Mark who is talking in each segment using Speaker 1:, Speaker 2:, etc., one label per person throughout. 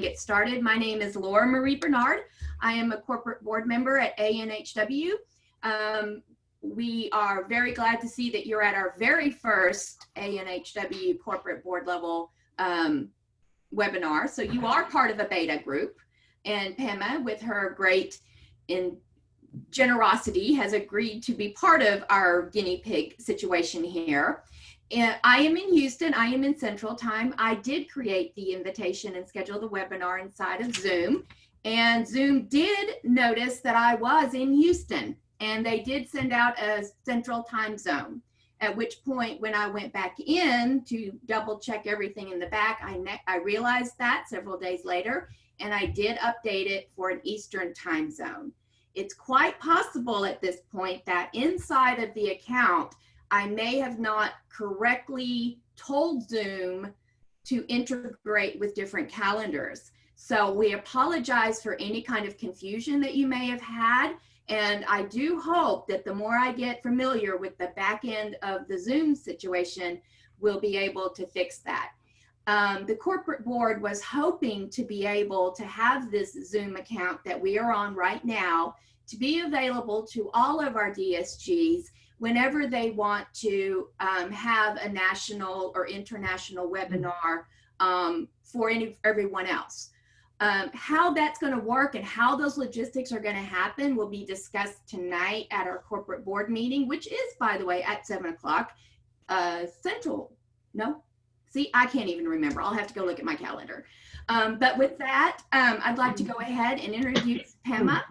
Speaker 1: get started. My name is Laura Marie Bernard. I am a corporate board member at ANHW. We are very glad to see that you're at our very first ANHW corporate board level webinar. So you are part of a beta group, and Pema, with her great generosity, has agreed to be part of our guinea pig situation here. And I am in Houston. I am in Central Time. I did create the invitation and schedule the webinar inside of Zoom. And Zoom did notice that I was in Houston, and they did send out a Central Time zone. At which point, when I went back in to double check everything in the back, I realized that several days later, and I did update it for an Eastern Time zone. It's quite possible at this point that inside of the account, I may have not correctly told Zoom to integrate with different calendars. So we apologize for any kind of confusion that you may have had. And I do hope that the more I get familiar with the back end of the Zoom situation, we'll be able to fix that. The corporate board was hoping to be able to have this Zoom account that we are on right now to be available to all of our DSGs whenever they want to have a national or international webinar for everyone else. How that's going to work and how those logistics are going to happen will be discussed tonight at our corporate board meeting, which is, by the way, at 7 o'clock Central. No? See, I can't even remember. I'll have to go look at my calendar. But with that, I'd like to go ahead and introduce Pema.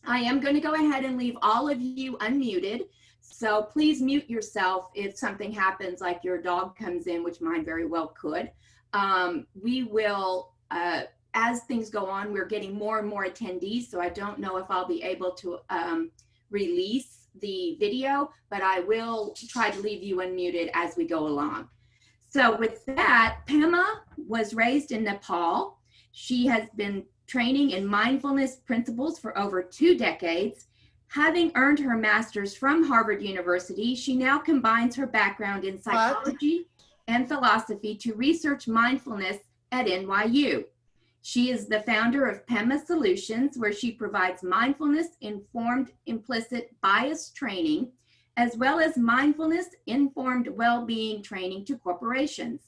Speaker 1: I am going to go ahead and leave all of you unmuted. So please mute yourself if something happens, like your dog comes in, which mine very well could. We will, as things go on, we're getting more and more attendees, so I don't know if I'll be able to release the video, but I will try to leave you unmuted as we go along. So with that, Pema was raised in Nepal. She has been training in mindfulness principles for over 2 decades. Having earned her master's from Harvard University, she now combines her background in psychology and philosophy to research mindfulness at NYU. She is the founder of Pema Solutions, where she provides mindfulness-informed implicit bias training, as well as mindfulness-informed well-being training to corporations.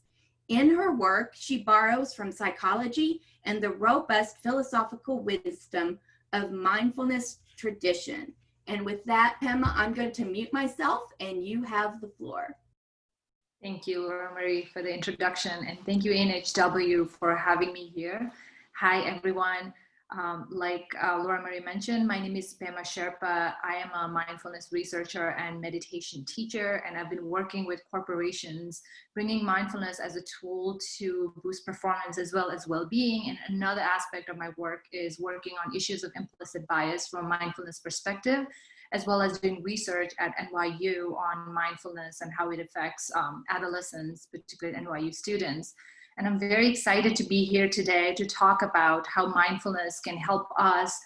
Speaker 1: In her work, she borrows from psychology and the robust philosophical wisdom of mindfulness tradition. And with that, Pema, I'm going to mute myself and you have the floor.
Speaker 2: Thank you, Laura Marie, for the introduction, and thank you, ANHW, for having me here. Hi, everyone. Like Laura Marie mentioned, my name is Pema Sherpa. I am a mindfulness researcher and meditation teacher, and I've been working with corporations, bringing mindfulness as a tool to boost performance as well as well-being. And another aspect of my work is working on issues of implicit bias from a mindfulness perspective, as well as doing research at NYU on mindfulness and how it affects adolescents, particularly NYU students. And I'm very excited to be here today to talk about how mindfulness can help us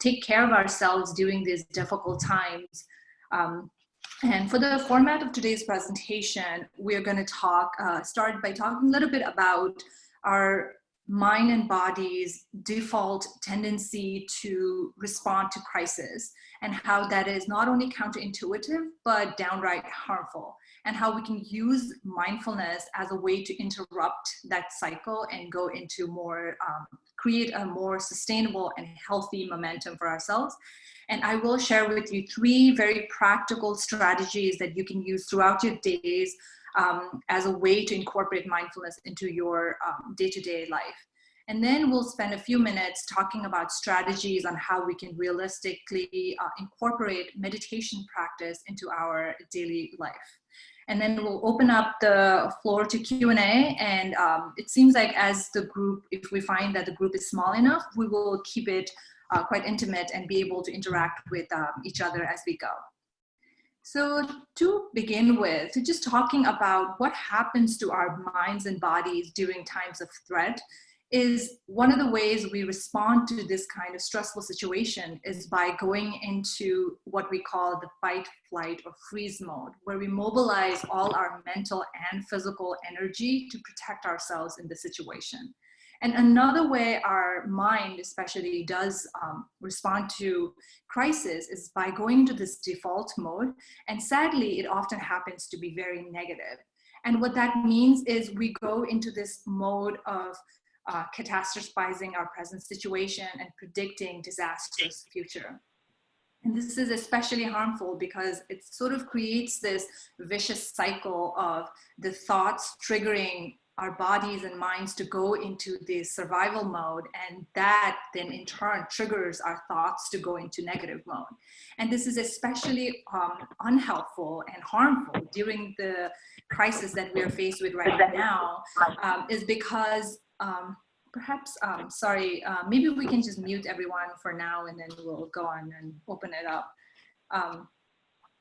Speaker 2: take care of ourselves during these difficult times. And for the format of today's presentation, we're going to start by talking a little bit about our mind and body's default tendency to respond to crisis, and how that is not only counterintuitive, but downright harmful, and how we can use mindfulness as a way to interrupt that cycle and go into more, create a more sustainable and healthy momentum for ourselves. And I will share with you 3 very practical strategies that you can use throughout your days as a way to incorporate mindfulness into your day-to-day life. And then we'll spend a few minutes talking about strategies on how we can realistically incorporate meditation practice into our daily life. And then we'll open up the floor to Q&A. And it seems like as the group, if we find that the group is small enough, we will keep it quite intimate and be able to interact with each other as we go. So to begin with, just talking about what happens to our minds and bodies during times of threat is one of the ways we respond to this kind of stressful situation is by going into what we call the fight, flight, or freeze mode, where we mobilize all our mental and physical energy to protect ourselves in the situation. And another way our mind especially does respond to crisis is by going into this default mode. And sadly, it often happens to be very negative. And what that means is we go into this mode of catastrophizing our present situation and predicting disastrous future. And this is especially harmful because it sort of creates this vicious cycle of the thoughts triggering our bodies and minds to go into the survival mode, and that then in turn triggers our thoughts to go into negative mode. And this is especially unhelpful and harmful during the crisis that we are faced with right now, is because perhaps, maybe we can just mute everyone for now and then we'll go on and open it up.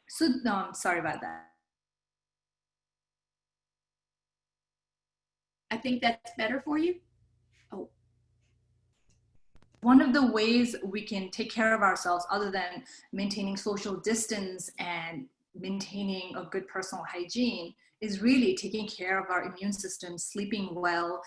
Speaker 2: Sorry about that.
Speaker 1: I think that's better for you. Oh.
Speaker 2: One of the ways we can take care of ourselves, other than maintaining social distance and maintaining a good personal hygiene, is really taking care of our immune system, sleeping well.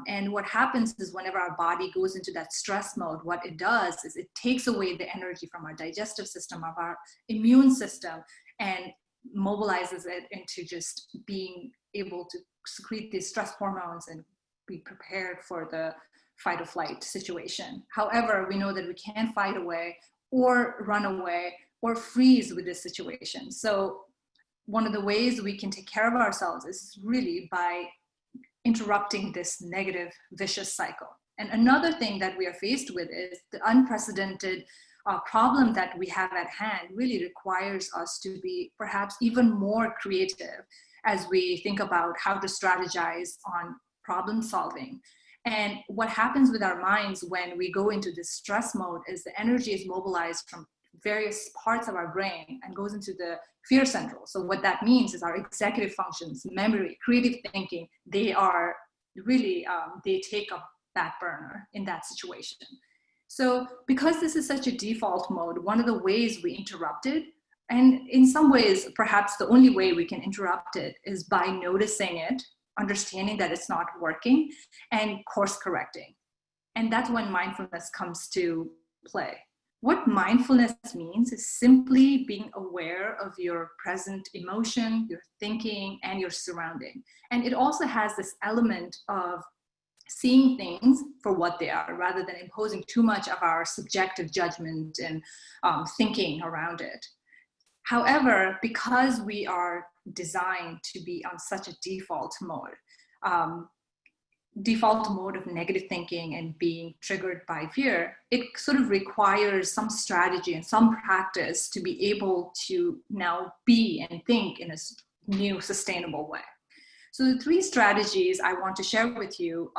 Speaker 2: And what happens is whenever our body goes into that stress mode, what it does is it takes away the energy from our digestive system, of our immune system, and mobilizes it into just being able to secrete these stress hormones and be prepared for the fight or flight situation. However, we know that we can't fight away or run away or freeze with this situation. So one of the ways we can take care of ourselves is really by interrupting this negative, vicious cycle. And another thing that we are faced with is the unprecedented problem that we have at hand really requires us to be perhaps even more creative as we think about how to strategize on problem solving. And what happens with our minds when we go into this stress mode is the energy is mobilized from various parts of our brain and goes into the fear central. So what that means is our executive functions, memory, creative thinking, they are really, they take a back burner in that situation. So because this is such a default mode, one of the ways we interrupt it, and in some ways, perhaps the only way we can interrupt it, is by noticing it, understanding that it's not working, and course correcting. And that's when mindfulness comes to play. What mindfulness means is simply being aware of your present emotion, your thinking, and your surrounding. And it also has this element of seeing things for what they are, rather than imposing too much of our subjective judgment and thinking around it. However, because we are designed to be on such a default mode of negative thinking and being triggered by fear, it sort of requires some strategy and some practice to be able to now be and think in a new sustainable way. So the three strategies I want to share with you,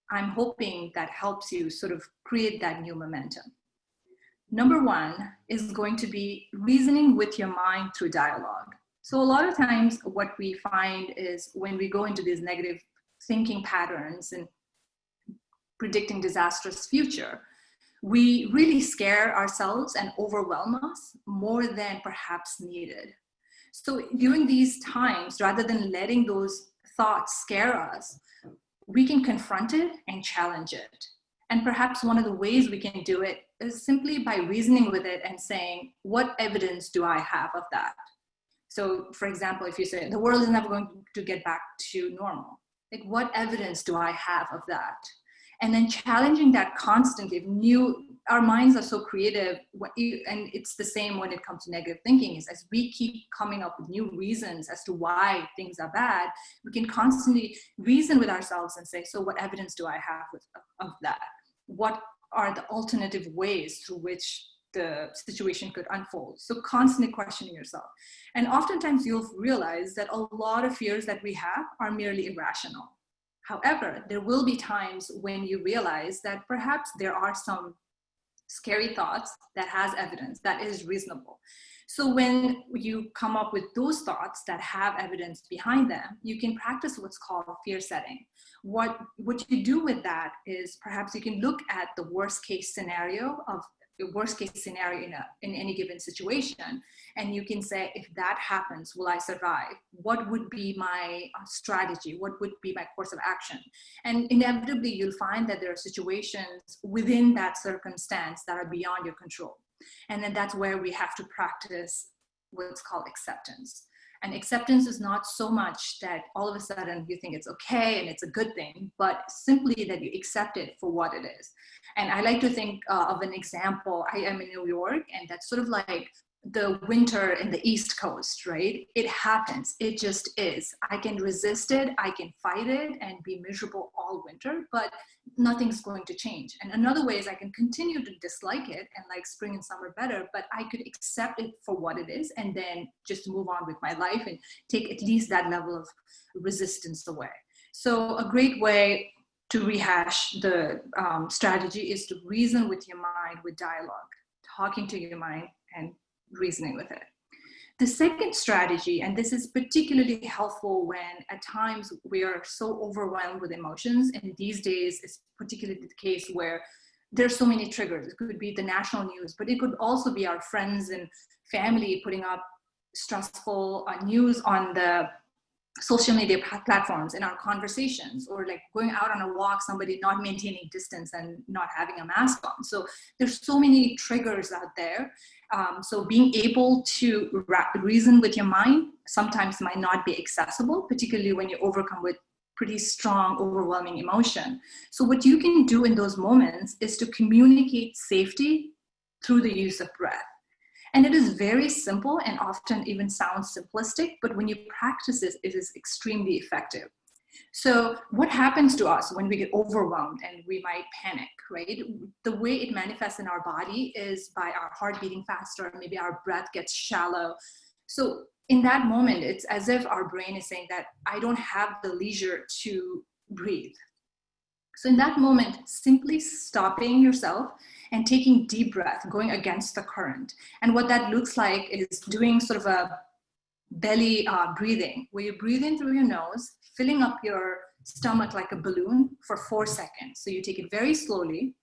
Speaker 2: I'm hoping that helps you sort of create that new momentum. Number one is going to be reasoning with your mind through dialogue. So a lot of times what we find is when we go into these negative thinking patterns and predicting disastrous future, we really scare ourselves and overwhelm us more than perhaps needed. So during these times, rather than letting those thoughts scare us, we can confront it and challenge it. And perhaps one of the ways we can do it is simply by reasoning with it and saying, what evidence do I have of that? So for example, if you say, the world is never going to get back to normal, like what evidence do I have of that? And then challenging that constantly. Our minds are so creative, and it's the same when it comes to negative thinking, is as we keep coming up with new reasons as to why things are bad, we can constantly reason with ourselves and say, so what evidence do I have of that? What are the alternative ways through which the situation could unfold? So constantly questioning yourself. And oftentimes you'll realize that a lot of fears that we have are merely irrational. However, there will be times when you realize that perhaps there are some scary thoughts that has evidence, that is reasonable. So when you come up with those thoughts that have evidence behind them, you can practice what's called fear setting. What you do with that is perhaps you can look at the worst case scenario of worst case scenario in any given situation. And you can say, if that happens, will I survive? What would be my strategy? What would be my course of action? And inevitably, you'll find that there are situations within that circumstance that are beyond your control. And then that's where we have to practice what's called acceptance. And acceptance is not so much that all of a sudden you think it's okay and it's a good thing, but simply that you accept it for what it is. And I like to think of an example. I am in New York, and that's sort of like the winter in the East Coast, right? It happens. It just is. I can resist it. I can fight it and be miserable all winter, but nothing's going to change. And another way is I can continue to dislike it and like spring and summer better, but I could accept it for what it is and then just move on with my life and take at least that level of resistance away. So a great way to rehash the strategy is to reason with your mind with dialogue, talking to your mind and reasoning with it. The second strategy, and this is particularly helpful when at times we are so overwhelmed with emotions, and these days it's particularly the case where there's so many triggers. It could be the national news, but it could also be our friends and family putting up stressful news on the social media platforms in our conversations, or like going out on a walk, somebody not maintaining distance and not having a mask on. So there's so many triggers out there. So being able to reason with your mind sometimes might not be accessible, particularly when you overcome with pretty strong, overwhelming emotion. So what you can do in those moments is to communicate safety through the use of breath. And it is very simple and often even sounds simplistic, but when you practice this, it is extremely effective. So what happens to us when we get overwhelmed and we might panic, right? The way it manifests in our body is by our heart beating faster, maybe our breath gets shallow. So in that moment, it's as if our brain is saying that I don't have the leisure to breathe. So in that moment, simply stopping yourself and taking deep breath, going against the current. And what that looks like is doing sort of a belly breathing, where you breathe in through your nose, filling up your stomach like a balloon for 4 seconds. So you take it very slowly,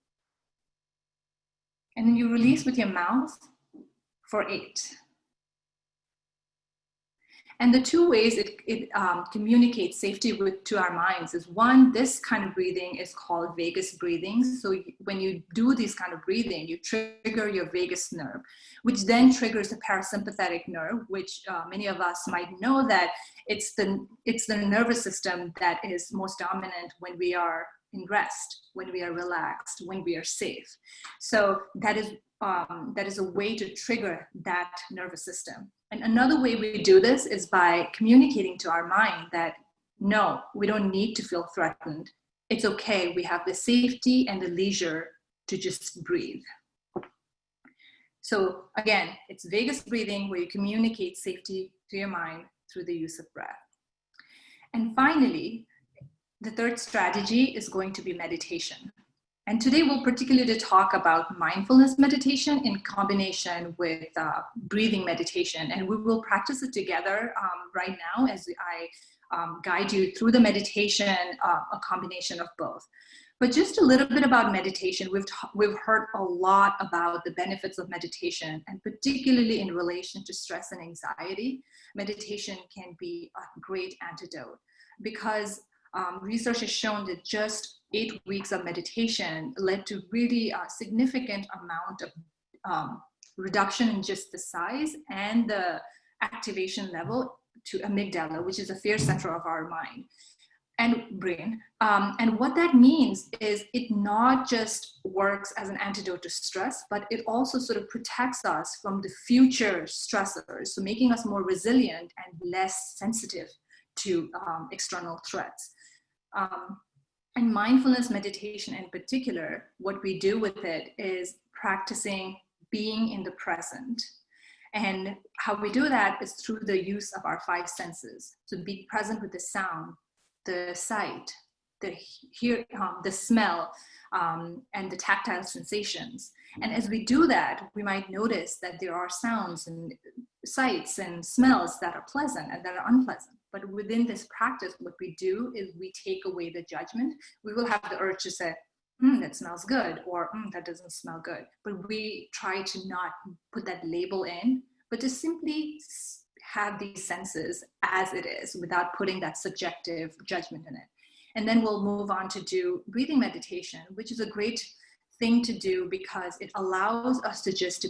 Speaker 2: and then you release with your mouth for 8. And the two ways it communicates safety to our minds is, one, this kind of breathing is called vagus breathing. So when you do this kind of breathing, you trigger your vagus nerve, which then triggers the parasympathetic nerve, which many of us might know that it's the nervous system that is most dominant when we are in rest, when we are relaxed, when we are safe. So that is a way to trigger that nervous system. And another way we do this is by communicating to our mind that, no, we don't need to feel threatened. It's okay. We have the safety and the leisure to just breathe. So again, it's vagus breathing where you communicate safety to your mind through the use of breath. And finally, the third strategy is going to be meditation. And today we'll particularly talk about mindfulness meditation in combination with breathing meditation. And we will practice it together right now as I guide you through the meditation, a combination of both. But just a little bit about meditation. We've heard a lot about the benefits of meditation, and particularly in relation to stress and anxiety, meditation can be a great antidote, because research has shown that just 8 weeks of meditation led to really a significant amount of reduction in just the size and the activation level to amygdala, which is a fear center of our mind and brain. And what that means is it not just works as an antidote to stress, but it also sort of protects us from the future stressors, so making us more resilient and less sensitive to external threats. And mindfulness meditation in particular, what we do with it is practicing being in the present. And how we do that is through the use of our 5 senses. So be present with the sound, the sight, the smell, and the tactile sensations. And as we do that, we might notice that there are sounds and sights and smells that are pleasant and that are unpleasant. But within this practice, what we do is we take away the judgment. We will have the urge to say, that smells good, or that doesn't smell good. But we try to not put that label in, but to simply have these senses as it is without putting that subjective judgment in it. And then we'll move on to do breathing meditation, which is a great thing to do because it allows us to just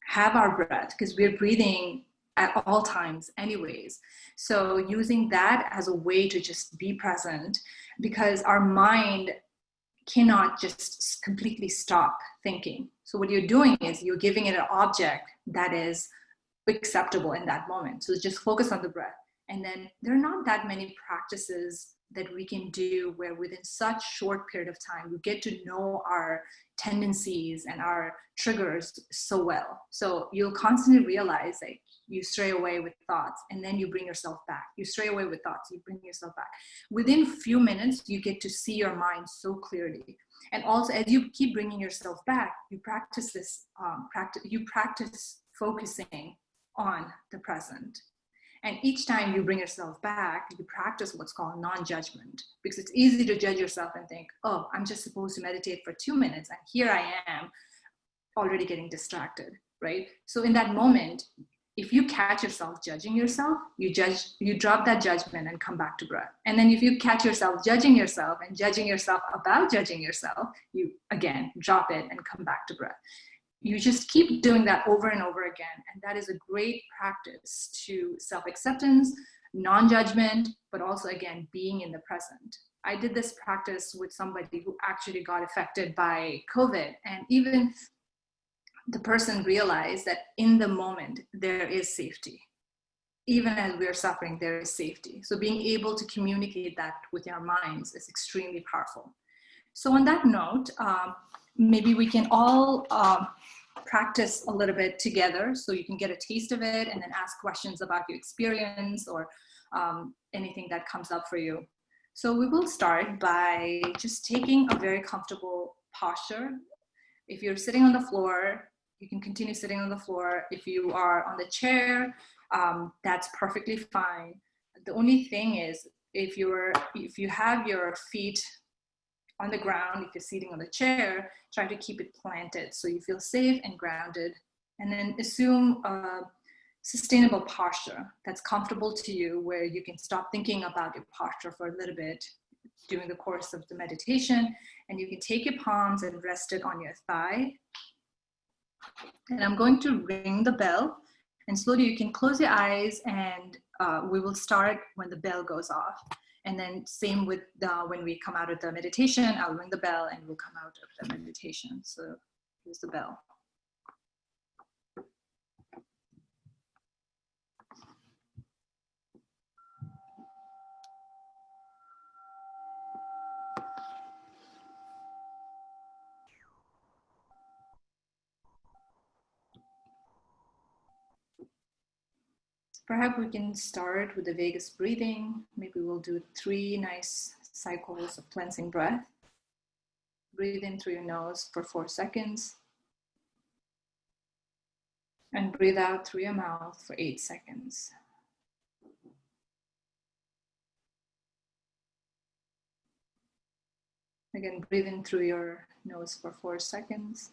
Speaker 2: have our breath, because we're breathing at all times anyways. So using that as a way to just be present, because our mind cannot just completely stop thinking. So what you're doing is you're giving it an object that is acceptable in that moment. So just focus on the breath. And then there are not that many practices that we can do where within such short period of time, we get to know our tendencies and our triggers so well. So you'll constantly realize that you stray away with thoughts and then you bring yourself back. You stray away with thoughts, you bring yourself back. Within a few minutes, you get to see your mind so clearly. And also as you keep bringing yourself back, you practice this, you practice focusing on the present. And each time you bring yourself back, you practice what's called non-judgment, because it's easy to judge yourself and think, oh, I'm just supposed to meditate for 2 minutes, and here I am already getting distracted, right? So in that moment, if you catch yourself judging yourself, you drop that judgment and come back to breath. And then if you catch yourself judging yourself and judging yourself about judging yourself, you again drop it and come back to breath. You just keep doing that over and over again. And that is a great practice to self-acceptance, non-judgment, but also, again, being in the present. I did this practice with somebody who actually got affected by COVID. And even the person realized that in the moment, there is safety. Even as we're suffering, there is safety. So being able to communicate that with our minds is extremely powerful. So on that note, maybe we can all practice a little bit together so you can get a taste of it and then ask questions about your experience or anything that comes up for you. So we will start by just taking a very comfortable posture. If you're sitting on the floor, you can continue sitting on the floor. If you are on the chair, that's perfectly fine. The only thing is if you have your feet on the ground, if you're sitting on the chair, try to keep it planted so you feel safe and grounded. And then assume a sustainable posture that's comfortable to you, where you can stop thinking about your posture for a little bit during the course of the meditation. And you can take your palms and rest it on your thigh. And I'm going to ring the bell. And slowly you can close your eyes, and we will start when the bell goes off. And then same with when we come out of the meditation, I'll ring the bell and we'll come out of the meditation. So here's the bell. Perhaps we can start with the vagus breathing. Maybe we'll do 3 nice cycles of cleansing breath. Breathe in through your nose for 4 seconds. And breathe out through your mouth for 8 seconds. Again, breathe in through your nose for 4 seconds.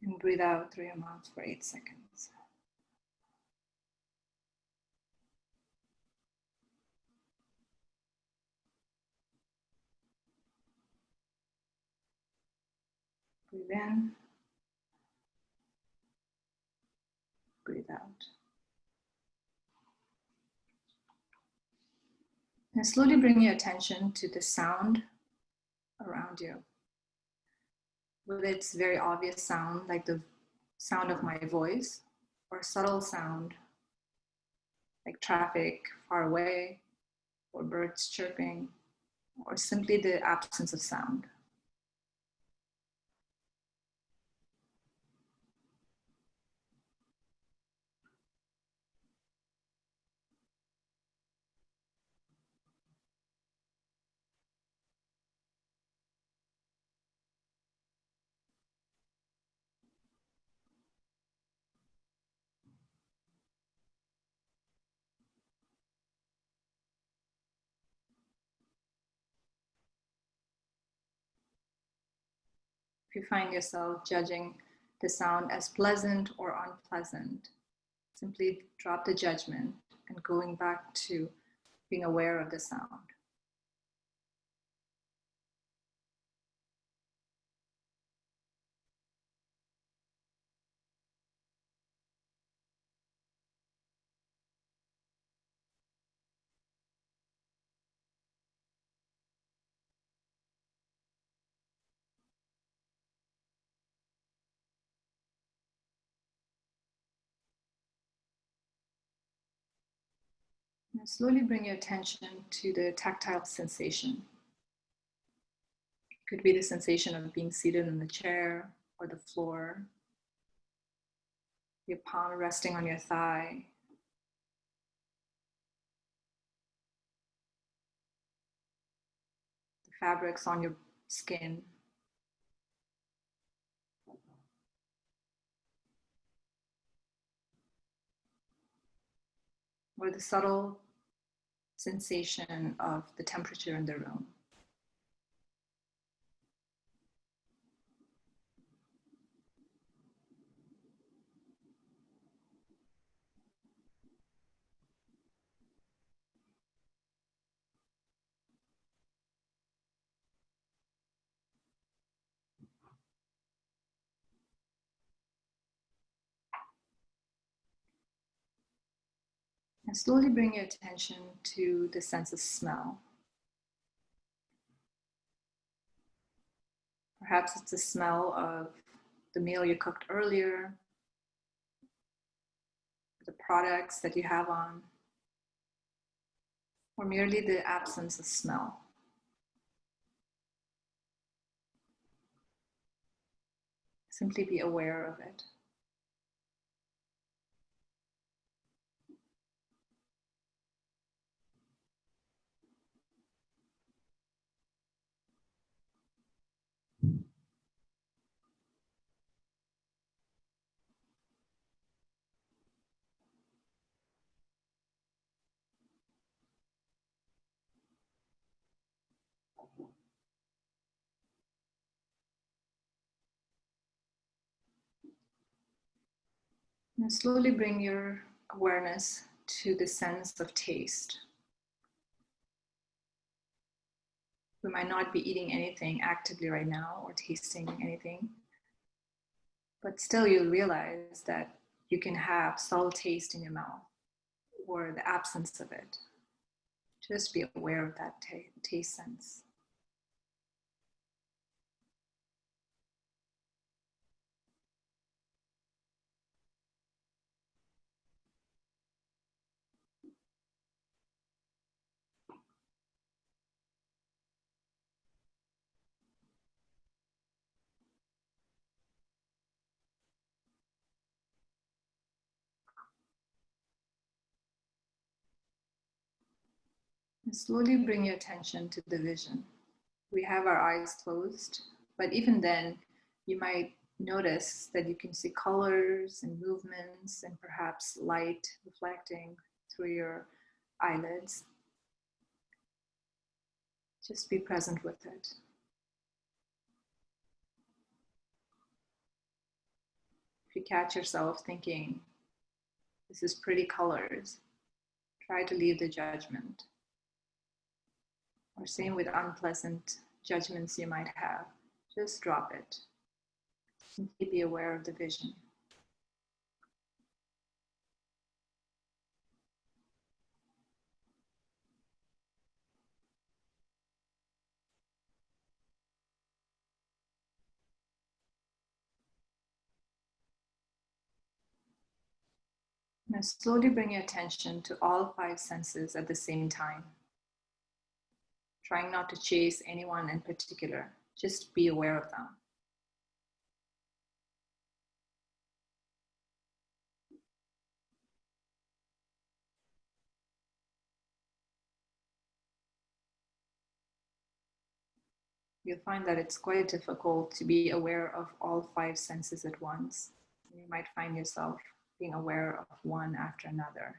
Speaker 2: And breathe out through your mouth for 8 seconds. Breathe in. Breathe out. And slowly bring your attention to the sound around you. Whether it's very obvious sound, like the sound of my voice, or subtle sound, like traffic far away, or birds chirping, or simply the absence of sound. If you find yourself judging the sound as pleasant or unpleasant, simply drop the judgment and going back to being aware of the sound. Now slowly bring your attention to the tactile sensation. It could be the sensation of being seated in the chair or the floor, your palm resting on your thigh, the fabrics on your skin, or the subtle sensation of the temperature in the room. And slowly bring your attention to the sense of smell. Perhaps it's the smell of the meal you cooked earlier, the products that you have on, or merely the absence of smell. Simply be aware of it. And slowly bring your awareness to the sense of taste. We might not be eating anything actively right now or tasting anything, but still you'll realize that you can have subtle taste in your mouth or the absence of it. Just be aware of that taste sense. And slowly bring your attention to the vision. We have our eyes closed, but even then, you might notice that you can see colors and movements and perhaps light reflecting through your eyelids. Just be present with it. If you catch yourself thinking, this is pretty colors, try to leave the judgment. Or same with unpleasant judgments you might have, just drop it. Simply be aware of the vision. Now slowly bring your attention to all 5 senses at the same time. Trying not to chase anyone in particular, just be aware of them. You'll find that it's quite difficult to be aware of all 5 senses at once. You might find yourself being aware of one after another,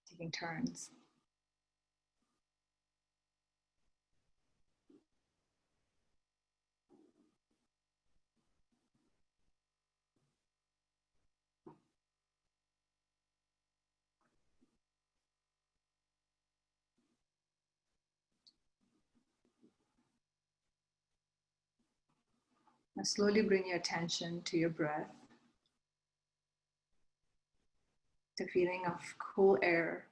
Speaker 2: taking turns. Now slowly bring your attention to your breath, the feeling of cool air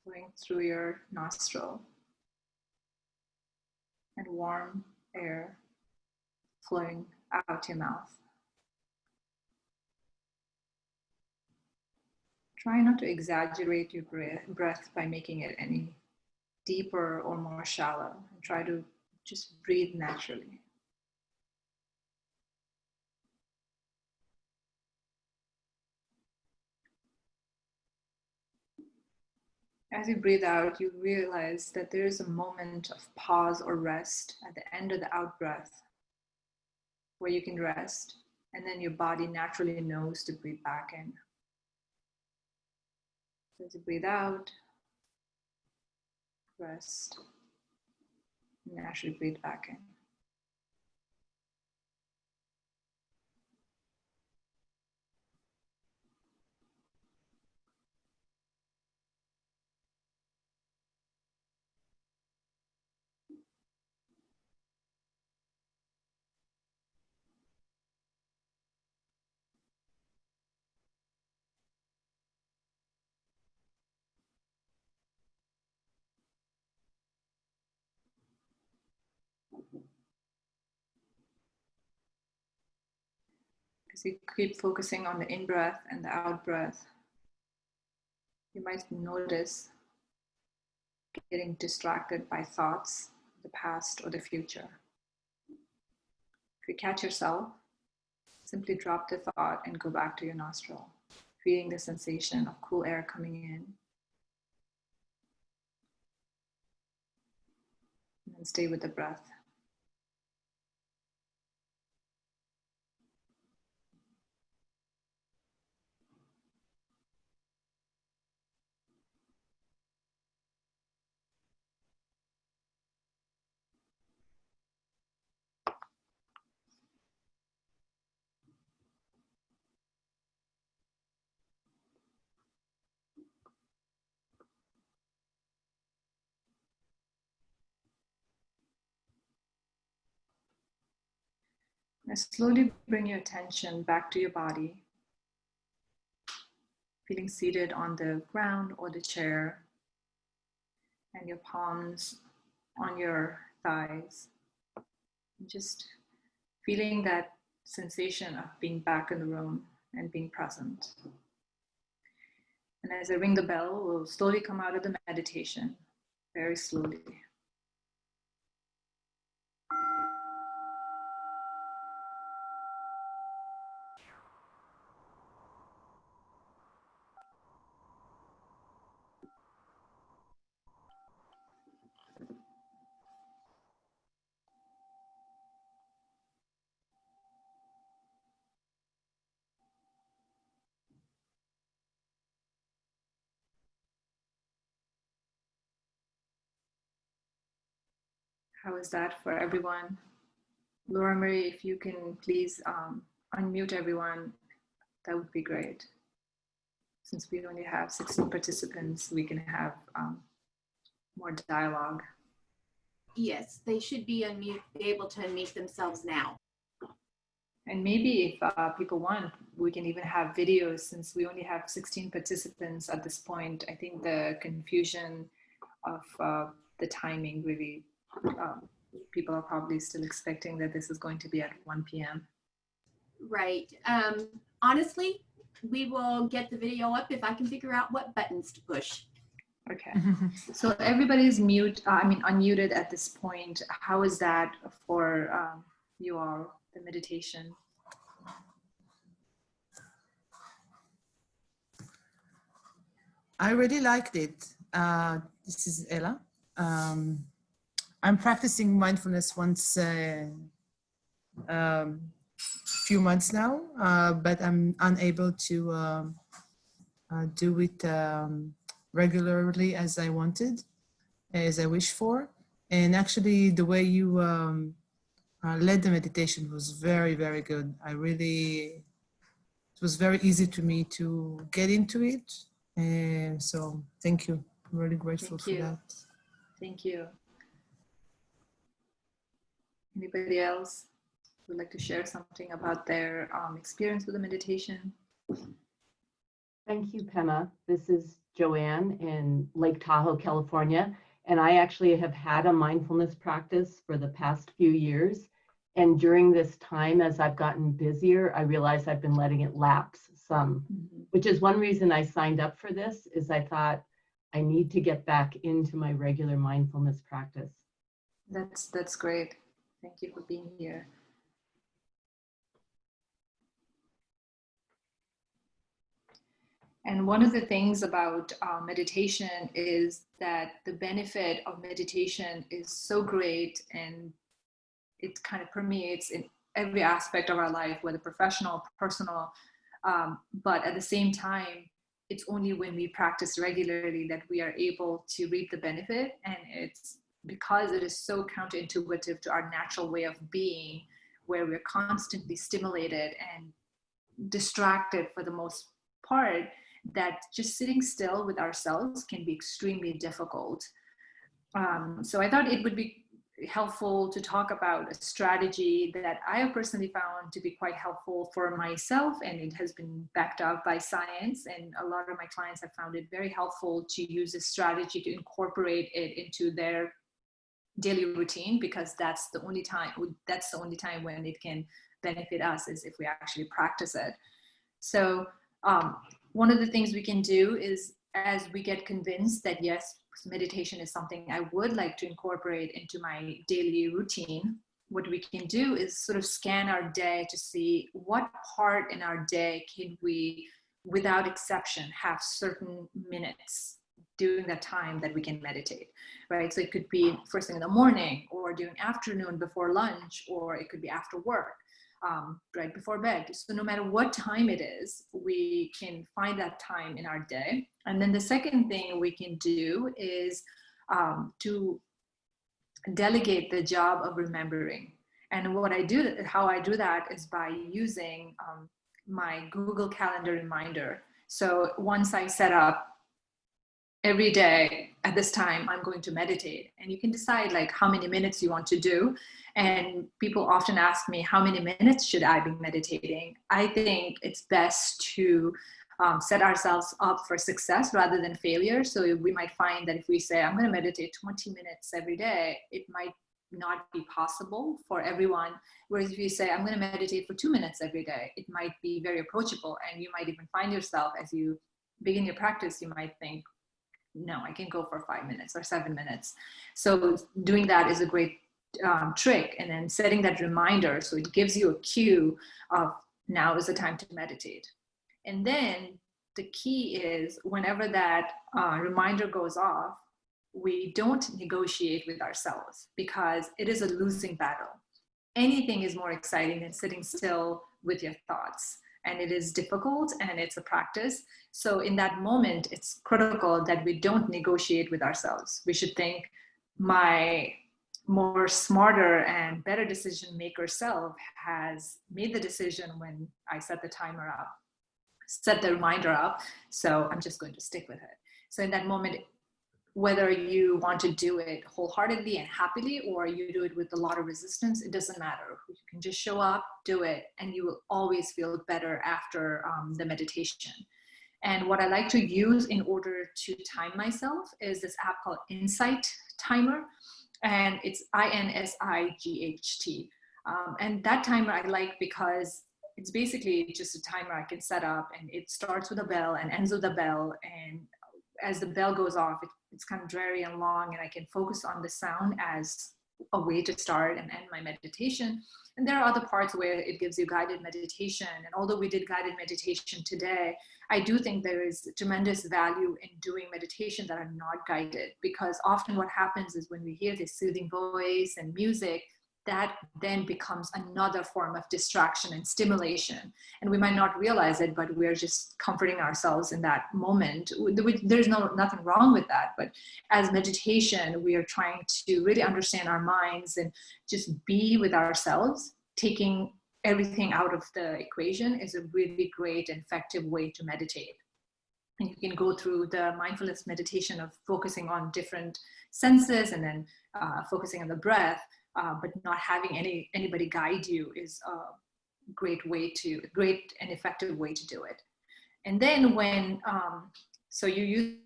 Speaker 2: going through your nostril and warm air flowing out your mouth. Try not to exaggerate your breath by making it any deeper or more shallow. And try to just breathe naturally. As you breathe out, you realize that there is a moment of pause or rest at the end of the out breath where you can rest, and then your body naturally knows to breathe back in. So as you breathe out, rest, naturally breathe back in. As you keep focusing on the in-breath and the out-breath, you might notice getting distracted by thoughts, the past or the future. If you catch yourself, simply drop the thought and go back to your nostril, feeling the sensation of cool air coming in. And then stay with the breath. Now slowly bring your attention back to your body, feeling seated on the ground or the chair, and your palms on your thighs. And just feeling that sensation of being back in the room and being present. And as I ring the bell, we'll slowly come out of the meditation, very slowly. How is that for everyone? Laura Marie, if you can please unmute everyone, that would be great. Since we only have 16 participants, we can have more dialogue.
Speaker 1: Yes, they should be able to unmute themselves now.
Speaker 2: And maybe if people want, we can even have videos, since we only have 16 participants at this point. I think the confusion of the timing really, people are probably still expecting that this is going to be at 1 p.m.
Speaker 1: Right. Honestly, we will get the video up if I can figure out what buttons to push.
Speaker 2: Okay. So everybody's unmuted at this point. How is that for you all, the meditation?
Speaker 3: I really liked it. This is Ella. I'm practicing mindfulness once few months now, but I'm unable to do it regularly as I wanted, as I wish for. And actually the way you led the meditation was very, very good. It was very easy to me to get into it. And so thank you. I'm really grateful for that.
Speaker 2: Thank you. Anybody else? would like to share something about their experience with the meditation.
Speaker 4: Thank you, Pema. This is Joanne in Lake Tahoe, California. And I actually have had a mindfulness practice for the past few years. And during this time, as I've gotten busier, I realized I've been letting it lapse some, which is one reason I signed up for this, is I thought I need to get back into my regular mindfulness practice.
Speaker 2: That's great. Thank you for being here. And one of the things about meditation is that the benefit of meditation is so great, and it kind of permeates in every aspect of our life, whether professional, personal, but at the same time, it's only when we practice regularly that we are able to reap the benefit. And it's because it is so counterintuitive to our natural way of being, where we're constantly stimulated and distracted for the most part, that just sitting still with ourselves can be extremely difficult. So I thought it would be helpful to talk about a strategy that I have personally found to be quite helpful for myself, and it has been backed up by science, and a lot of my clients have found it very helpful to use this strategy to incorporate it into their daily routine, because that's the only time when it can benefit us, is if we actually practice it. So one of the things we can do is, as we get convinced that yes, meditation is something I would like to incorporate into my daily routine, what we can do is sort of scan our day to see what part in our day can we, without exception, have certain minutes during that time that we can meditate, right? So it could be first thing in the morning, or during afternoon before lunch, or it could be after work, right before bed. So no matter what time it is, we can find that time in our day. And then the second thing we can do is to delegate the job of remembering. And how I do that is by using my Google Calendar reminder. So once I set up every day at this time, I'm going to meditate, and you can decide like how many minutes you want to do. And people often ask me, how many minutes should I be meditating? I think it's best to set ourselves up for success rather than failure. So we might find that if we say, I'm going to meditate 20 minutes every day, it might not be possible for everyone. Whereas if you say, I'm going to meditate for 2 minutes every day, it might be very approachable. And you might even find yourself, as you begin your practice, you might think, no, I can go for 5 minutes or 7 minutes. So doing that is a great trick. And then setting that reminder, so it gives you a cue of now is the time to meditate. And then the key is, whenever that reminder goes off, we don't negotiate with ourselves, because it is a losing battle. Anything is more exciting than sitting still with your thoughts. And it is difficult, and it's a practice. So in that moment, it's critical that we don't negotiate with ourselves. We should think, my more smarter and better decision maker self has made the decision when I set the timer up, set the reminder up. So I'm just going to stick with it. So in that moment, whether you want to do it wholeheartedly and happily, or you do it with a lot of resistance, it doesn't matter. You can just show up, do it, and you will always feel better after the meditation. And what I like to use in order to time myself is this app called Insight Timer, and it's INSIGHT. And that timer I like because it's basically just a timer I can set up, and it starts with a bell and ends with a bell. And as the bell goes off, it's kind of dreary and long, and I can focus on the sound as a way to start and end my meditation. And there are other parts where it gives you guided meditation. And although we did guided meditation today, I do think there is tremendous value in doing meditation that are not guided, because often what happens is when we hear this soothing voice and music, that then becomes another form of distraction and stimulation. And we might not realize it, but we're just comforting ourselves in that moment. There's nothing wrong with that. But as meditation, we are trying to really understand our minds and just be with ourselves. Taking everything out of the equation is a really great and effective way to meditate. And you can go through the mindfulness meditation of focusing on different senses and then focusing on the breath. but not having anybody guide you is a great and effective way to do it. And then when, so you use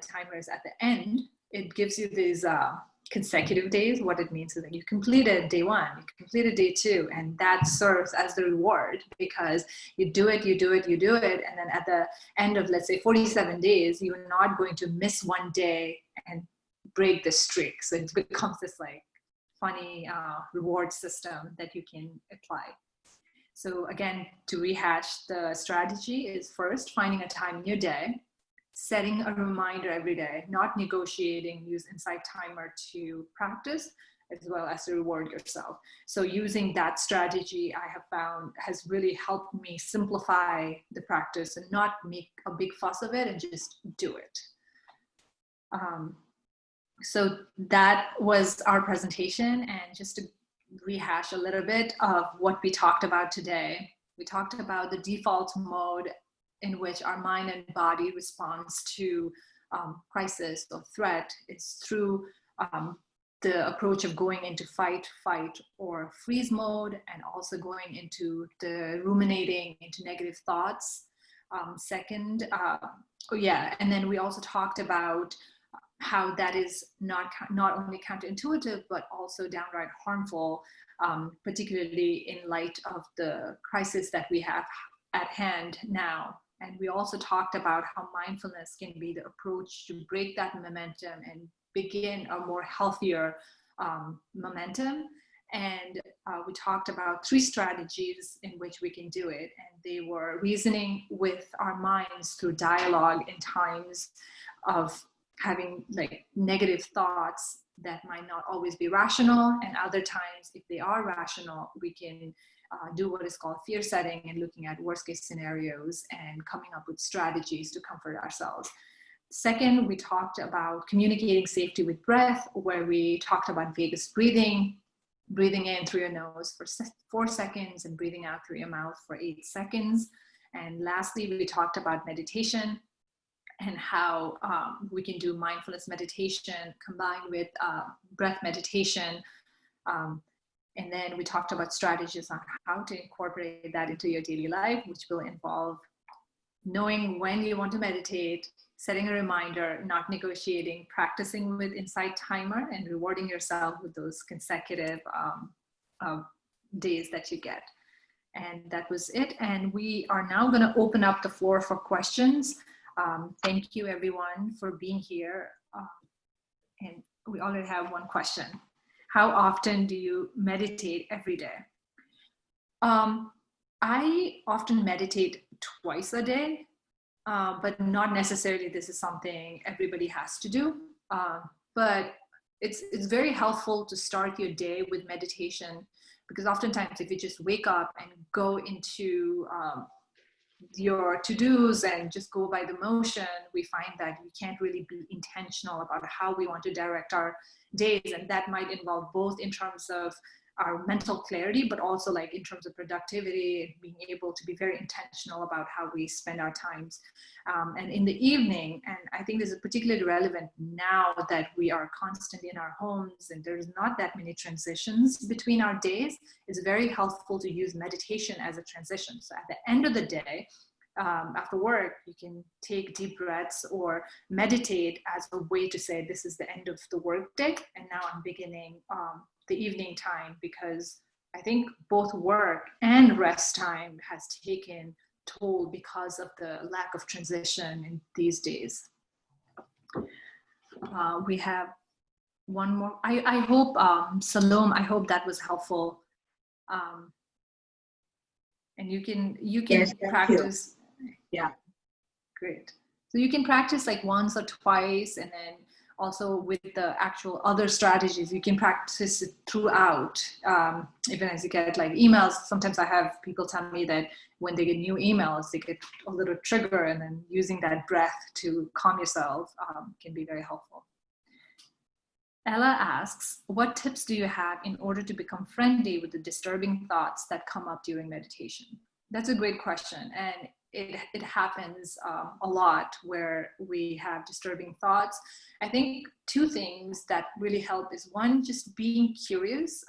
Speaker 2: timers at the end, it gives you these consecutive days. What it means is that you completed day 1, you completed day 2, and that serves as the reward, because you do it, and then at the end of, let's say, 47 days, you're not going to miss one day and break the streak. So it becomes this like funny reward system that you can apply. So again, to rehash, the strategy is first finding a time in your day, setting a reminder every day, not negotiating, use Insight Timer to practice as well as to reward yourself. So using that strategy, I have found, has really helped me simplify the practice and not make a big fuss of it and just do it. So that was our presentation, and just to rehash a little bit of what we talked about today. We talked about the default mode in which our mind and body responds to crisis or threat. It's through the approach of going into fight, or freeze mode, and also going into the ruminating, into negative thoughts. And then we also talked about how that is not only counterintuitive, but also downright harmful, particularly in light of the crisis that we have at hand now. And we also talked about how mindfulness can be the approach to break that momentum and begin a more healthier momentum. And we talked about 3 strategies in which we can do it. And they were reasoning with our minds through dialogue in times of having like negative thoughts that might not always be rational, and other times, if they are rational, we can do what is called fear setting and looking at worst case scenarios and coming up with strategies to comfort ourselves. Second, we talked about communicating safety with breath, where we talked about vagus breathing in through your nose for 4 seconds and breathing out through your mouth for 8 seconds. And lastly, we talked about meditation and how we can do mindfulness meditation combined with breath meditation. And then we talked about strategies on how to incorporate that into your daily life, which will involve knowing when you want to meditate, setting a reminder, not negotiating, practicing with Insight Timer, and rewarding yourself with those consecutive days that you get. And that was it. And we are now going to open up the floor for questions. Thank you everyone for being here. And we already have one question. How often do you meditate every day? I often meditate twice a day, but not necessarily this is something everybody has to do. But it's very helpful to start your day with meditation, because oftentimes if you just wake up and go into your to-dos and just go by the motion, we find that we can't really be intentional about how we want to direct our days. And that might involve both in terms of our mental clarity, but also like in terms of productivity and being able to be very intentional about how we spend our times. And in the evening, and I think this is particularly relevant now that we are constantly in our homes and there's not that many transitions between our days, it's very helpful to use meditation as a transition. So at the end of the day, after work, you can take deep breaths or meditate as a way to say, this is the end of the work day, and now I'm beginning the evening time, because I think both work and rest time has taken toll because of the lack of transition in these days. We have one more. I hope, Salom, I hope that was helpful. And you can yes, practice.
Speaker 4: Yeah.
Speaker 2: Great. So you can practice like once or twice, and then also with the actual other strategies, you can practice it throughout. Even as you get like emails, sometimes I have people tell me that when they get new emails, they get a little trigger, and then using that breath to calm yourself can be very helpful. Ella asks, what tips do you have in order to become friendly with the disturbing thoughts that come up during meditation? That's a great question. And it happens a lot where we have disturbing thoughts. I think two things that really help is one, just being curious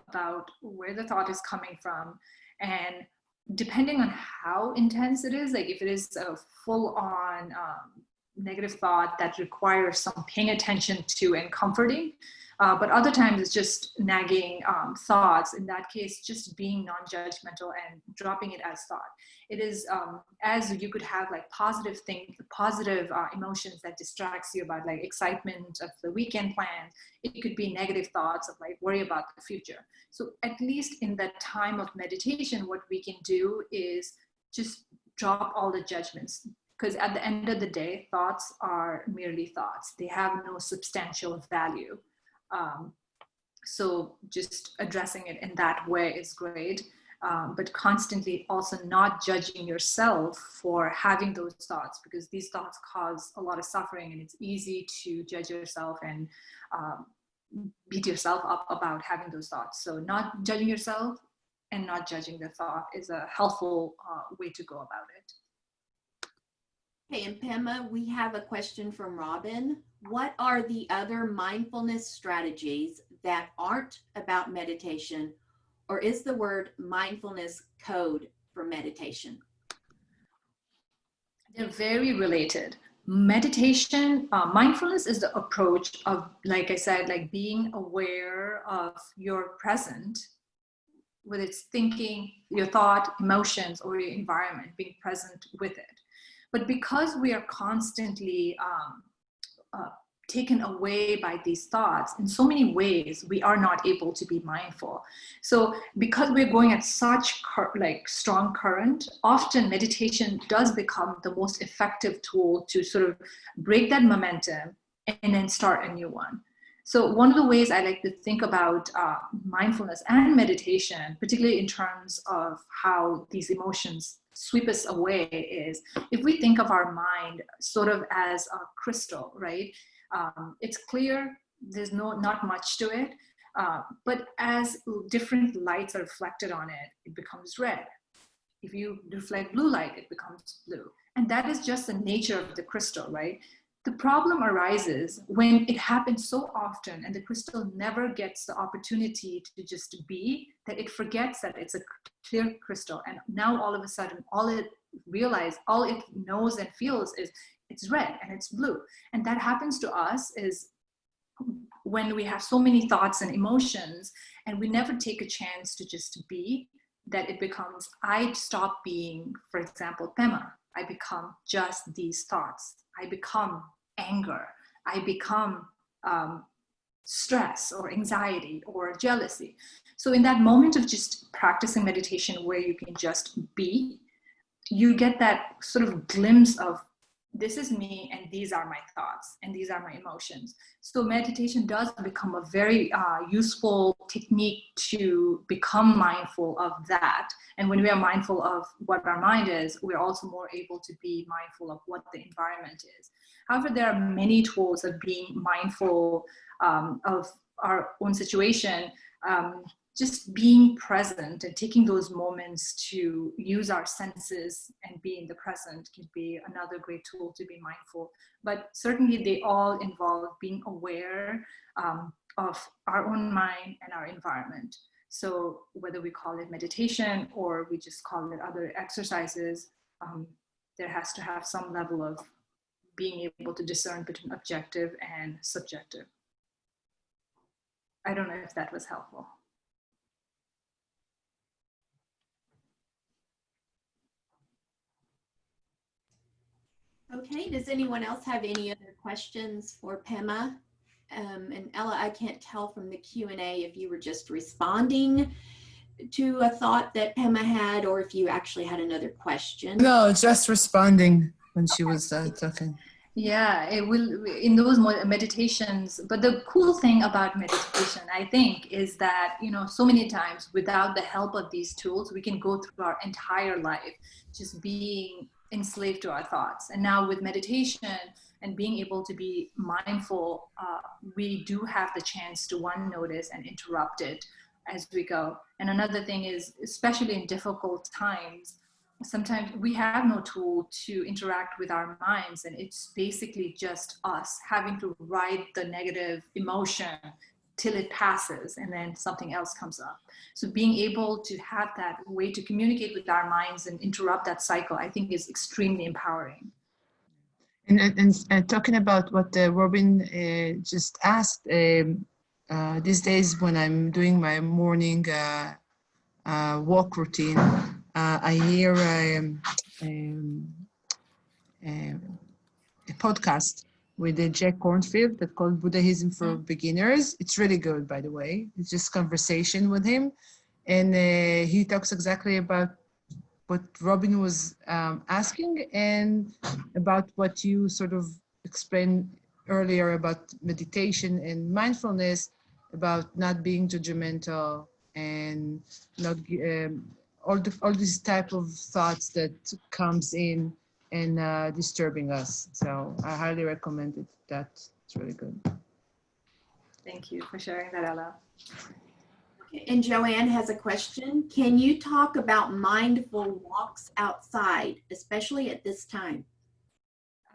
Speaker 2: about where the thought is coming from, and depending on how intense it is, like if it is a full-on negative thought that requires some paying attention to and comforting, but other times it's just nagging thoughts. In that case, just being non-judgmental and dropping it as thought. It is as you could have like positive things, positive emotions that distracts you about like excitement of the weekend plans. It could be negative thoughts of like worry about the future. So at least in that time of meditation, what we can do is just drop all the judgments. Because at the end of the day, thoughts are merely thoughts. They have no substantial value. So just addressing it in that way is great. But constantly also not judging yourself for having those thoughts, because these thoughts cause a lot of suffering, and it's easy to judge yourself and beat yourself up about having those thoughts. So not judging yourself and not judging the thought is a helpful way to go about it.
Speaker 1: Okay, and Pema, we have a question from Robin. What are the other mindfulness strategies that aren't about meditation, or is the word mindfulness code for meditation?
Speaker 2: They're very related. Meditation, mindfulness is the approach of, like I said, like being aware of your present, whether it's thinking, your thought, emotions, or your environment, being present with it. But because we are constantly taken away by these thoughts, in so many ways, we are not able to be mindful. So because we're going at such strong current, often meditation does become the most effective tool to sort of break that momentum and then start a new one. So one of the ways I like to think about mindfulness and meditation, particularly in terms of how these emotions sweep us away, is if we think of our mind sort of as a crystal, right? It's clear, there's not much to it, but as different lights are reflected on it, it becomes red. If you reflect blue light, it becomes blue. And that is just the nature of the crystal, right? The problem arises when it happens so often and the crystal never gets the opportunity to just be, that it forgets that it's a clear crystal. And now all of a sudden, all it knows and feels is it's red and it's blue. And that happens to us is when we have so many thoughts and emotions and we never take a chance to just be, that it becomes, I stop being, for example, Pema. I become just these thoughts. I become anger. I become stress or anxiety or jealousy. So in that moment of just practicing meditation where you can just be, you get that sort of glimpse of, this is me and these are my thoughts and these are my emotions. So meditation does become a very useful technique to become mindful of that. And when we are mindful of what our mind is, we're also more able to be mindful of what the environment is. However, there are many tools of being mindful of our own situation. Just being present and taking those moments to use our senses and be in the present can be another great tool to be mindful. But certainly they all involve being aware of our own mind and our environment. So whether we call it meditation or we just call it other exercises, there has to have some level of being able to discern between objective and subjective. I don't know if that was helpful.
Speaker 1: Okay, does anyone else have any other questions for Pema? And Ella, I can't tell from the Q&A if you were just responding to a thought that Pema had, or if you actually had another question.
Speaker 3: No, just responding when she was talking.
Speaker 2: Yeah, it will in those meditations. But the cool thing about meditation, I think, is that, so many times without the help of these tools, we can go through our entire life just being enslaved to our thoughts. And now with meditation and being able to be mindful, we do have the chance to notice and interrupt it as we go. And another thing is, especially in difficult times, sometimes we have no tool to interact with our minds, and it's basically just us having to ride the negative emotion till it passes and then something else comes up. So being able to have that way to communicate with our minds and interrupt that cycle, I think is extremely empowering.
Speaker 3: And talking about what Robin just asked, these days when I'm doing my morning walk routine, I hear a podcast with Jack Kornfield that called Buddhism for Beginners. It's really good, by the way. It's just conversation with him. And he talks exactly about what Robin was asking and about what you sort of explained earlier about meditation and mindfulness, about not being judgmental and not all these type of thoughts that comes in and disturbing us. So I highly recommend it. That's really good.
Speaker 2: Thank you for sharing that, Ella.
Speaker 1: And Joanne has a question. Can you talk about mindful walks outside, especially at this time?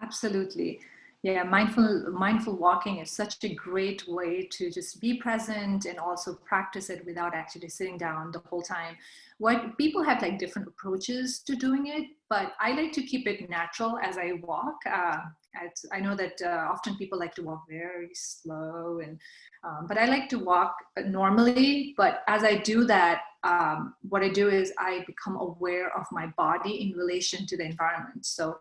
Speaker 2: Absolutely. Yeah, mindful walking is such a great way to just be present and also practice it without actually sitting down the whole time. What people have like different approaches to doing it, but I like to keep it natural as I walk. I know that often people like to walk very slow, and but I like to walk normally. But as I do that, what I do is I become aware of my body in relation to the environment. So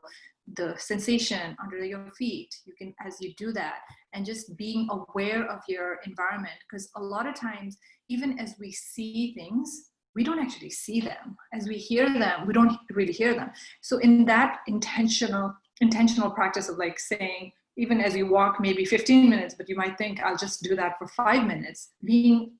Speaker 2: the sensation under your feet, you can, as you do that, and just being aware of your environment, because a lot of times, even as we see things, we don't actually see them. As we hear them, we don't really hear them. So in that intentional practice of like saying, even as you walk maybe 15 minutes, but you might think I'll just do that for 5 minutes, being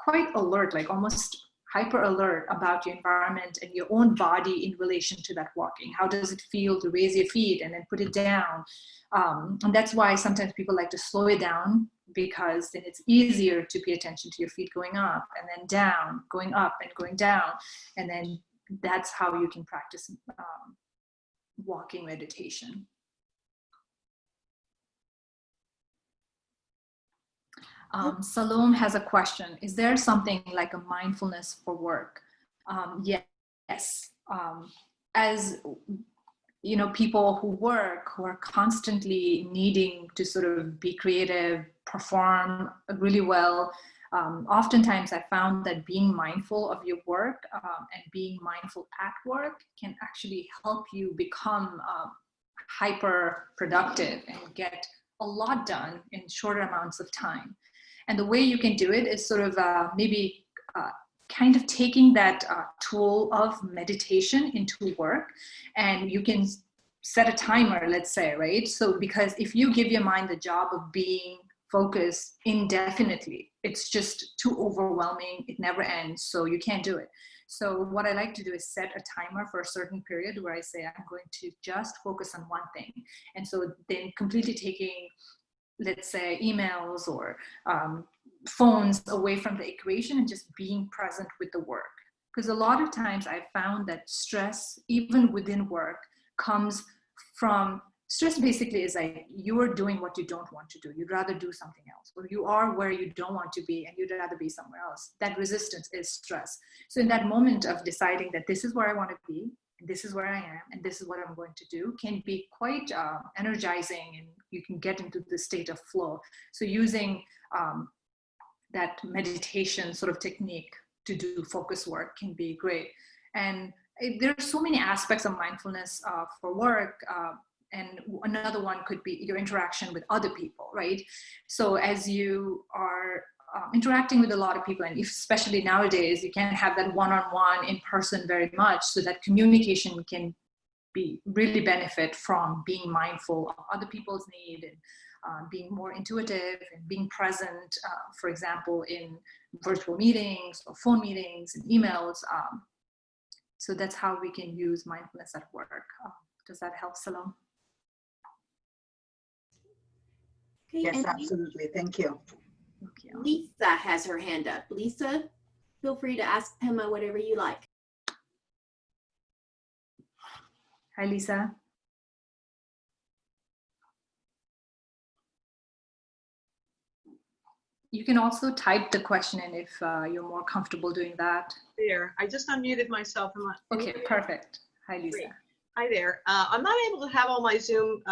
Speaker 2: quite alert, like almost hyper alert about your environment and your own body in relation to that walking. How does it feel to raise your feet and then put it down? And that's why sometimes people like to slow it down, because then it's easier to pay attention to your feet going up and then down, going up and going down. And then that's how you can practice walking meditation. Salome has a question. Is there something like a mindfulness for work? Yes. As you know, people who work, who are constantly needing to sort of be creative, perform really well, oftentimes I found that being mindful of your work and being mindful at work can actually help you become hyper productive and get a lot done in shorter amounts of time. And the way you can do it is sort of maybe kind of taking that tool of meditation into work, and you can set a timer, let's say, right? So because if you give your mind the job of being focused indefinitely, it's just too overwhelming, it never ends, so you can't do it. So what I like to do is set a timer for a certain period where I say I'm going to just focus on one thing. And so then completely taking, let's say, emails or phones away from the equation and just being present with the work. Because a lot of times I've found that stress, even within work, comes from, stress basically is like you are doing what you don't want to do. You'd rather do something else, or you are where you don't want to be and you'd rather be somewhere else. That resistance is stress. So in that moment of deciding that this is where I want to be, and this is where I am, and this is what I'm going to do, can be quite energizing, and you can get into the state of flow. So using that meditation sort of technique to do focus work can be great. And there are so many aspects of mindfulness for work. And another one could be your interaction with other people, right? So as you are interacting with a lot of people, and especially nowadays, you can't have that one-on-one in person very much, so that communication can be really benefit from being mindful of other people's need and being more intuitive and being present, for example, in virtual meetings or phone meetings and emails. So that's how we can use mindfulness at work. Does that help, Salome?
Speaker 1: Okay,
Speaker 5: yes, absolutely. Thank you.
Speaker 1: Lisa has her hand up. Lisa, feel free to ask Pema whatever you like.
Speaker 2: Hi, Lisa. You can also type the question in if you're more comfortable doing that.
Speaker 5: There, I just unmuted myself.
Speaker 2: Okay, perfect. Hi, Lisa.
Speaker 5: Great. Hi there. I'm not able to have all my Zoom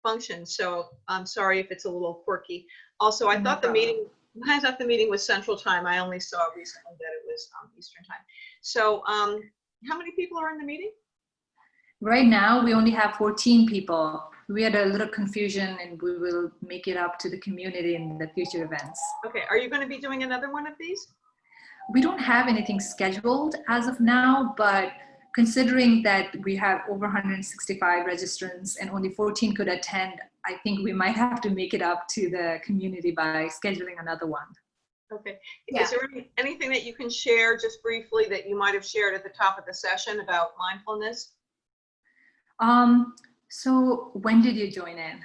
Speaker 5: functions, so I'm sorry if it's a little quirky. Also, I thought the meeting was Central Time. I only saw recently that it was Eastern Time. So, how many people are in the meeting?
Speaker 2: Right now, we only have 14 people. We had a little confusion, and we will make it up to the community in the future events.
Speaker 5: Okay, are you going to be doing another one of these?
Speaker 2: We don't have anything scheduled as of now, but considering that we have over 165 registrants and only 14 could attend, I think we might have to make it up to the community by scheduling another one.
Speaker 5: Okay.
Speaker 1: Yeah.
Speaker 5: Is there anything that you can share just briefly that you might have shared at the top of the session about mindfulness?
Speaker 2: So when did you join in?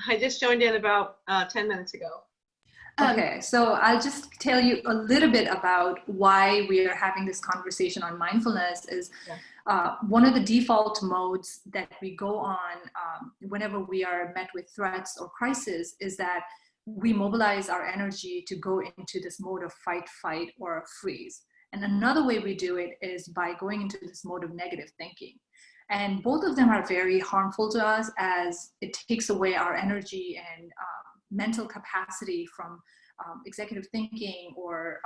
Speaker 5: I just joined in about 10 minutes ago.
Speaker 2: Okay, so I'll just tell you a little bit about why we are having this conversation on mindfulness. Is one of the default modes that we go on whenever we are met with threats or crisis is that we mobilize our energy to go into this mode of fight, flight, or freeze. And another way we do it is by going into this mode of negative thinking. And both of them are very harmful to us, as it takes away our energy and mental capacity from executive thinking or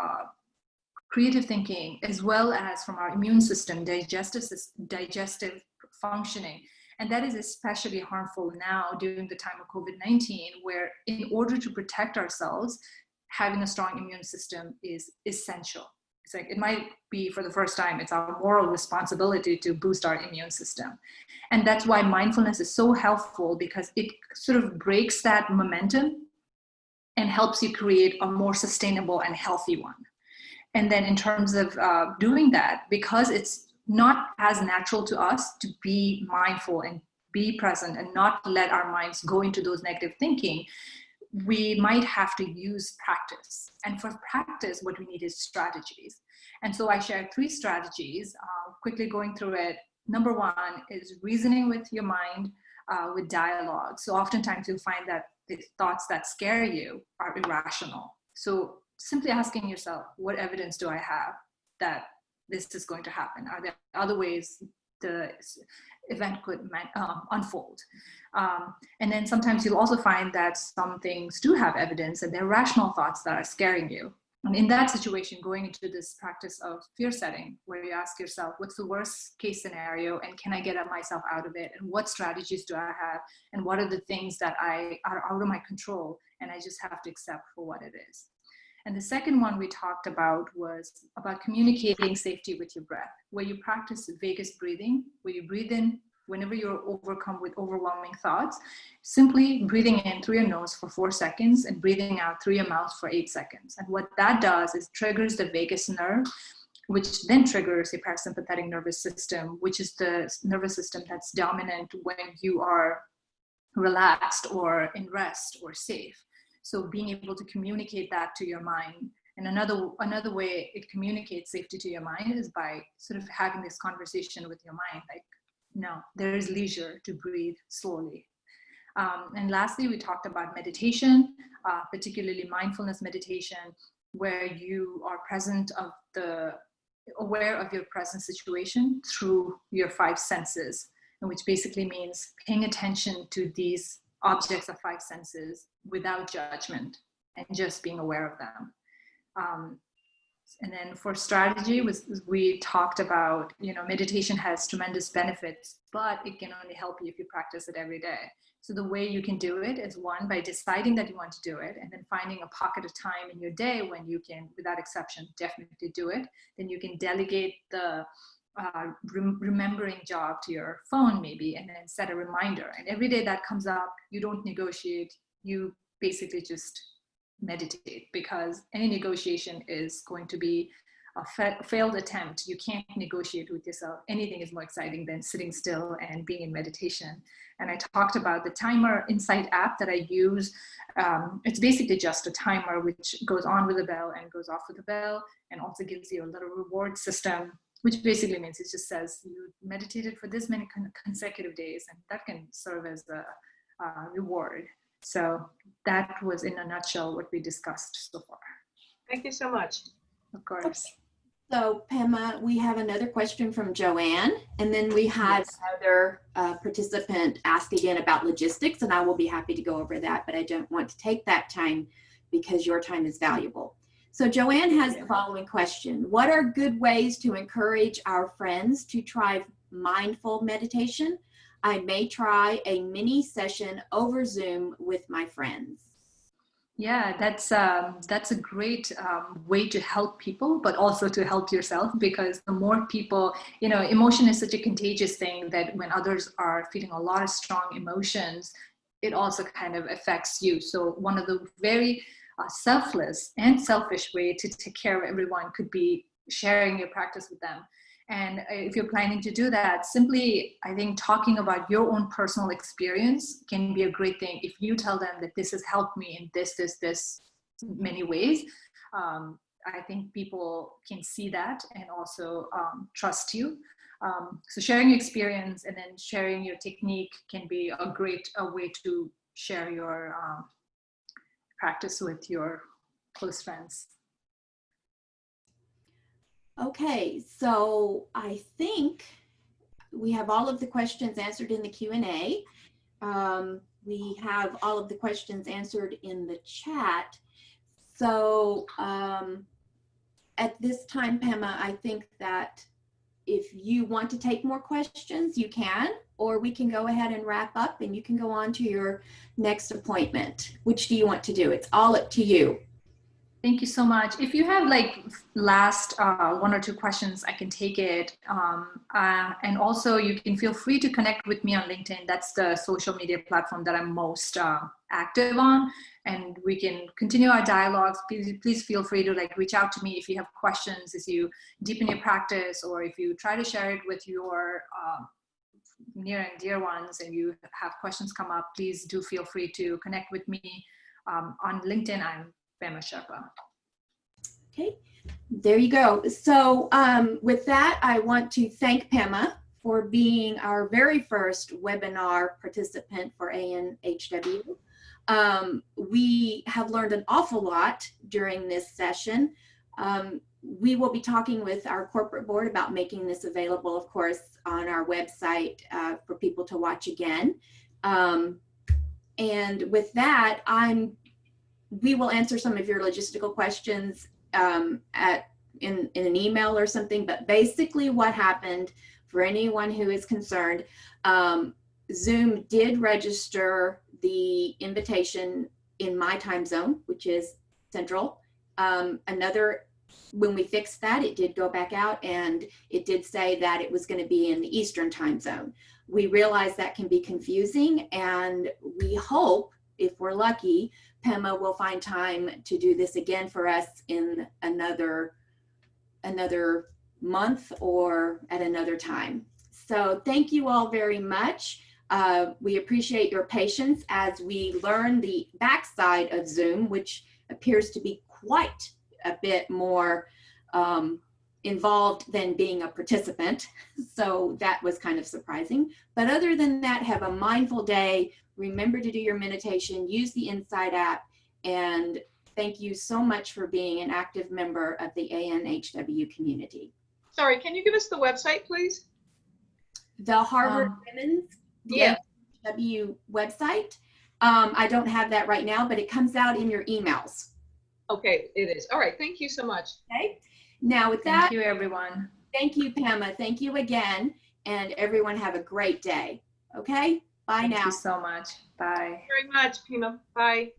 Speaker 2: creative thinking, as well as from our immune system, digestive functioning. And that is especially harmful now during the time of COVID-19, where in order to protect ourselves, having a strong immune system is essential. It's like, it might be for the first time, it's our moral responsibility to boost our immune system. And that's why mindfulness is so helpful, because it sort of breaks that momentum and helps you create a more sustainable and healthy one. And then in terms of doing that, because it's not as natural to us to be mindful and be present and not let our minds go into those negative thinking, we might have to use practice. And for practice, what we need is strategies. And so I shared 3 strategies, quickly going through it. Number 1 is reasoning with your mind with dialogue. So oftentimes you'll find that the thoughts that scare you are irrational. So simply asking yourself, what evidence do I have that this is going to happen? Are there other ways the event could unfold? And then sometimes you'll also find that some things do have evidence and they're rational thoughts that are scaring you. And in that situation, going into this practice of fear setting, where you ask yourself, what's the worst case scenario, and can I get myself out of it? And what strategies do I have? And what are the things that are out of my control, and I just have to accept for what it is? And the second one we talked about was about communicating safety with your breath, where you practice vagus breathing, where you breathe in whenever you're overcome with overwhelming thoughts, simply breathing in through your nose for 4 seconds and breathing out through your mouth for 8 seconds. And what that does is triggers the vagus nerve, which then triggers the parasympathetic nervous system, which is the nervous system that's dominant when you are relaxed or in rest or safe. So being able to communicate that to your mind. And another way it communicates safety to your mind is by sort of having this conversation with your mind, like, no, there is leisure to breathe slowly. And lastly, we talked about meditation, particularly mindfulness meditation, where you are aware of your present situation through your 5 senses, and which basically means paying attention to these objects of 5 senses without judgment and just being aware of them. And then for strategy, we talked about, meditation has tremendous benefits, but it can only help you if you practice it every day. So the way you can do it is, 1, by deciding that you want to do it, and then finding a pocket of time in your day when you can, without exception, definitely do it. Then you can delegate the remembering job to your phone maybe, and then set a reminder. And every day that comes up, you don't negotiate, you basically just meditate, because any negotiation is going to be a failed attempt. You can't negotiate with yourself. Anything is more exciting than sitting still and being in meditation. And I talked about the timer Insight app that I use. It's basically just a timer which goes on with a bell and goes off with a bell, and also gives you a little reward system which basically means it just says you meditated for this many consecutive days, and that can serve as a reward. So that was in a nutshell what we discussed so far.
Speaker 5: Thank you so much.
Speaker 2: Of course.
Speaker 1: So Pema, we have another question from Joanne, and then we have
Speaker 2: Yes.
Speaker 1: another participant ask again about logistics, and I will be happy to go over that, but I don't want to take that time because your time is valuable. So Joanne has the following question. What are good ways to encourage our friends to try mindful meditation? I may try a mini session over Zoom with my friends.
Speaker 2: Yeah, that's a great way to help people, but also to help yourself, because the more people, you know, emotion is such a contagious thing that when others are feeling a lot of strong emotions, it also kind of affects you. So one of the very selfless and selfish way to take care of everyone could be sharing your practice with them. And if you're planning to do that, simply, I think talking about your own personal experience can be a great thing. If you tell them that this has helped me in this many ways, I think people can see that and also trust you. So sharing your experience and then sharing your technique can be a great way to share your practice with your close friends.
Speaker 1: Okay, so I think we have all of the questions answered in the Q&A. We have all of the questions answered in the chat. So at this time, Pema, I think that if you want to take more questions, you can, or we can go ahead and wrap up and you can go on to your next appointment. Which do you want to do? It's all up to you.
Speaker 2: Thank you so much. If you have like last one or two questions, I can take it. And also you can feel free to connect with me on LinkedIn. That's the social media platform that I'm most active on. And we can continue our dialogues. Please feel free to like reach out to me if you have questions, as you deepen your practice, or if you try to share it with your near and dear ones and you have questions come up, please do feel free to connect with me. On LinkedIn, I'm Pema Sherpa.
Speaker 1: Okay, there you go. So with that, I want to thank Pema for being our very first webinar participant for ANHW. We have learned an awful lot during this session. We will be talking with our corporate board about making this available, of course, on our website for people to watch again. And with that, we will answer some of your logistical questions in an email or something, but basically what happened, for anyone who is concerned, Zoom did register the invitation in my time zone, which is Central. When we fixed that, it did go back out and it did say that it was going to be in the Eastern time zone. We realize that can be confusing, and we hope, if we're lucky, Pema will find time to do this again for us in another month or at another time. So thank you all very much. We appreciate your patience as we learn the backside of Zoom, which appears to be quite a bit more involved than being a participant. So that was kind of surprising. But other than that, have a mindful day. Remember to do your meditation, use the Insight app, and thank you so much for being an active member of the ANHW community.
Speaker 5: Sorry, can you give us the website, please?
Speaker 1: The Harvard Women's ANHW website. I don't have that right now, but it comes out in your emails.
Speaker 5: Okay, it is. All right, thank you so much.
Speaker 1: Okay. Now with that,
Speaker 2: Thank you, everyone.
Speaker 1: Thank you, Pema. Thank you again. And everyone have a great day. Okay? Bye now.
Speaker 2: Thank you so much. Bye.
Speaker 5: Very much, Pema. Bye.